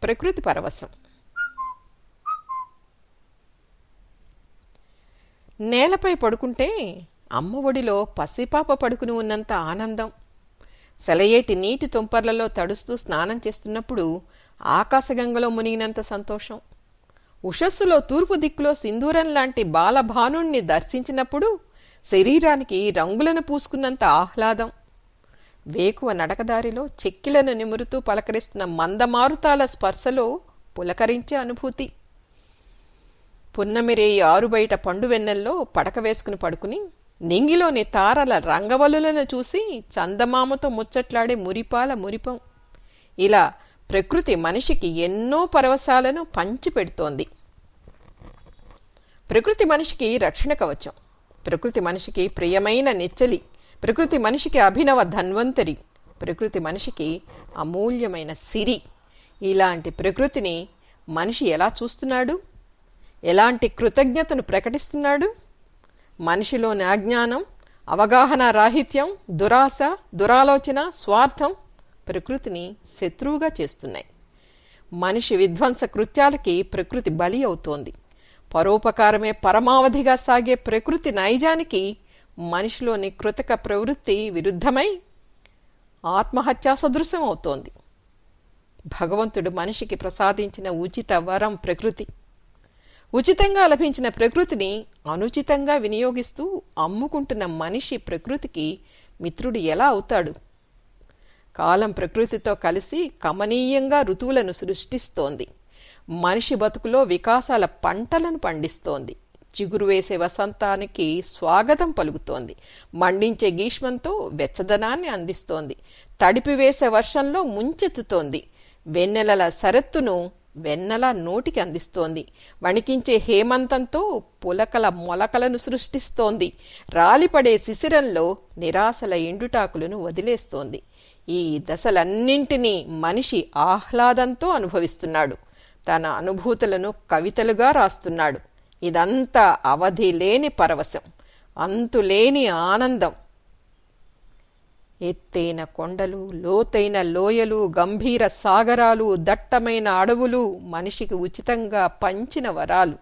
ప్రకృతి పరవశం. నేలపై పడుకుంటే అమ్మ ఒడిలో పసిపాప పడుకుని ఉన్నంత ఆనందం. సెలయేటి నీటి తుంపర్లలో తడుస్తూ స్నానం చేస్తున్నప్పుడు ఆకాశగంగలో మునిగినంత సంతోషం. ఉషస్సులో తూర్పు దిక్కులో సింధూరం లాంటి బాలభానుణ్ణి దర్శించినప్పుడు శరీరానికి రంగులను పూసుకున్నంత ఆహ్లాదం. వేకువ నడకదారిలో చెక్కిలను నిమురుతూ పలకరిస్తున్న మందమారుతాల స్పర్శలో పులకరించే అనుభూతి. పున్నమిరేయి ఆరుబయట పండువెన్నెల్లో పడక వేసుకుని పడుకుని నింగిలోని తారల రంగవల్లులను చూసి చందమామతో ముచ్చట్లాడే మురిపాల మురిపం. ఇలా ప్రకృతి మనిషికి ఎన్నో పరవశాలను పంచిపెడుతోంది. ప్రకృతి మనిషికి రక్షణ కవచం, ప్రకృతి మనిషికి ప్రియమైన నెచ్చలి, ప్రకృతి మనిషికి అభినవ ధన్వంతరి, ప్రకృతి మనిషికి అమూల్యమైన సిరి. ఇలాంటి ప్రకృతిని మనిషి ఎలా చూస్తున్నాడు? ఎలాంటి కృతజ్ఞతను ప్రకటిస్తున్నాడు? మనిషిలోని అజ్ఞానం, అవగాహన రాహిత్యం, దురాశ, దురాలోచన, స్వార్థం ప్రకృతిని శత్రువుగా చేస్తున్నాయి. మనిషి విధ్వంస కృత్యాలకి ప్రకృతి బలి అవుతోంది. పరోపకారమే పరమావధిగా సాగే ప్రకృతి నైజానికి మనిషిలోని కృతక ప్రవృత్తి విరుద్ధమై ఆత్మహత్యా సదృశం అవుతోంది. భగవంతుడు మనిషికి ప్రసాదించిన ఉచిత వరం ప్రకృతి. ఉచితంగా లభించిన ప్రకృతిని అనుచితంగా వినియోగిస్తూ అమ్ముకుంటున్న మనిషి ప్రకృతికి మిత్రుడు ఎలా అవుతాడు? కాలం ప్రకృతితో కలిసి కమనీయంగా ఋతువులను సృష్టిస్తోంది. మనిషి బతుకులో వికాసాల పంటలను పండిస్తోంది. చిగురు వేసే వసంతానికి స్వాగతం పలుకుతోంది. మండించే గ్రీష్మంతో వెచ్చదనాన్ని అందిస్తోంది. తడిపివేసే వర్షంలో ముంచెత్తుతోంది. వెన్నెలల శరత్తును వెన్నెల నోటికి అందిస్తోంది. వణికించే హేమంతంతో పులకల మొలకలను సృష్టిస్తోంది. రాలిపడే శిశిరంలో నిరాశల ఎండుటాకులను వదిలేస్తోంది. ఈ దశలన్నింటినీ మనిషి ఆహ్లాదంతో అనుభవిస్తున్నాడు. తన అనుభూతులను కవితలుగా రాస్తున్నాడు. ఇదంతా అవధి లేని పరవశం, అంతులేని ఆనందం. ఎత్తైన కొండలు, లోతైన లోయలు, గంభీర సాగరాలు, దట్టమైన అడవులు మనిషికి ఉచితంగా పంచిన వరాలు.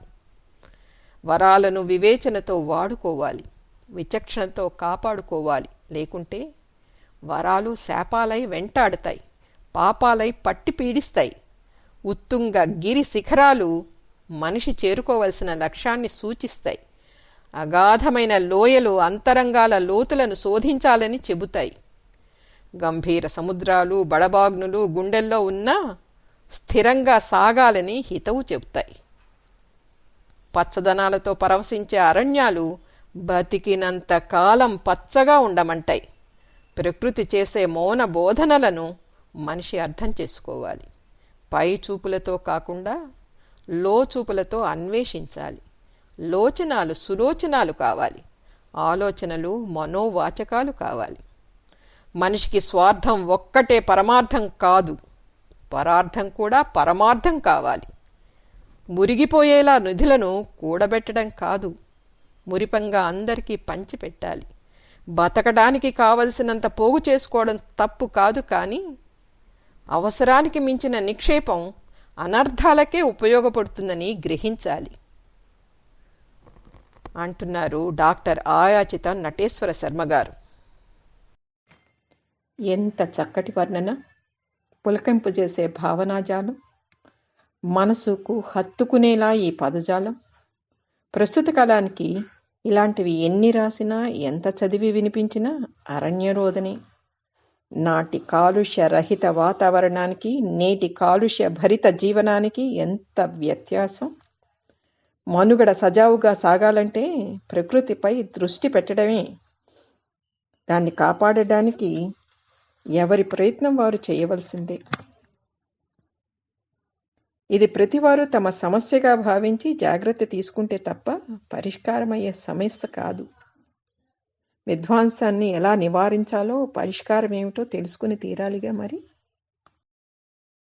వరాలను వివేచనతో వాడుకోవాలి, విచక్షణతో కాపాడుకోవాలి. లేకుంటే వరాలు శాపాలై వెంటాడుతాయి, పాపాలై పట్టి పీడిస్తాయి. ఉత్తుంగ గిరి శిఖరాలు మనిషి చేరుకోవలసిన లక్ష్యాన్ని సూచిస్తాయి. అగాధమైన లోయలు అంతరంగాల లోతులను శోధించాలని చెబుతాయి. గంభీర సముద్రాలు, బడబాగ్నులు గుండెల్లో ఉన్నా స్థిరంగా సాగాలని హితవు చెబుతాయి. పచ్చదనాలతో పరవశించే అరణ్యాలు బతికినంత కాలం పచ్చగా ఉండమంటాయి. ప్రకృతి చేసే మౌన బోధనలను మనిషి అర్థం చేసుకోవాలి. పై చూపులతో కాకుండా లోచూపులతో అన్వేషించాలి. లోచనాలు సులోచనాలు కావాలి. ఆలోచనలు మనోవాచకాలు కావాలి. మనిషికి స్వార్థం ఒక్కటే పరమార్థం కాదు, పరార్థం కూడా పరమార్థం కావాలి. మురిగిపోయేలా నిధులను కూడబెట్టడం కాదు, మురిపంగా అందరికీ పంచిపెట్టాలి. బతకడానికి కావలసినంత పోగు చేసుకోవడం తప్పు కాదు, కానీ అవసరానికి మించిన నిక్షేపం అనర్థాలకే ఉపయోగపడుతుందని గ్రహించాలి అంటున్నారు డాక్టర్ ఆయాచిత నటేశ్వర శర్మ గారు. ఎంత చక్కటి వర్ణన, పులకింపు చేసే భావనాజాలం, మనసుకు హత్తుకునేలా ఈ పదజాలం. ప్రస్తుత కాలానికి ఇలాంటివి ఎన్ని రాసినా, ఎంత చదివి వినిపించినా అరణ్యరోదనే. నాటి కాలుష్య రహిత వాతావరణానికి నేటి కాలుష్య భరిత జీవనానికి ఎంత వ్యత్యాసం. మనుగడ సజావుగా సాగాలంటే ప్రకృతిపై దృష్టి పెట్టడమే. దాన్ని కాపాడడానికి ఎవరి ప్రయత్నం వారు చేయవలసిందే. ఇది ప్రతివారు తమ సమస్యగా భావించి జాగ్రత్త తీసుకుంటే తప్ప పరిష్కారమయ్యే సమస్య కాదు. విధ్వంసాన్ని ఎలా నివారించాలో, పరిష్కారం ఏమిటో తెలుసుకుని తీరాలిగా మరి.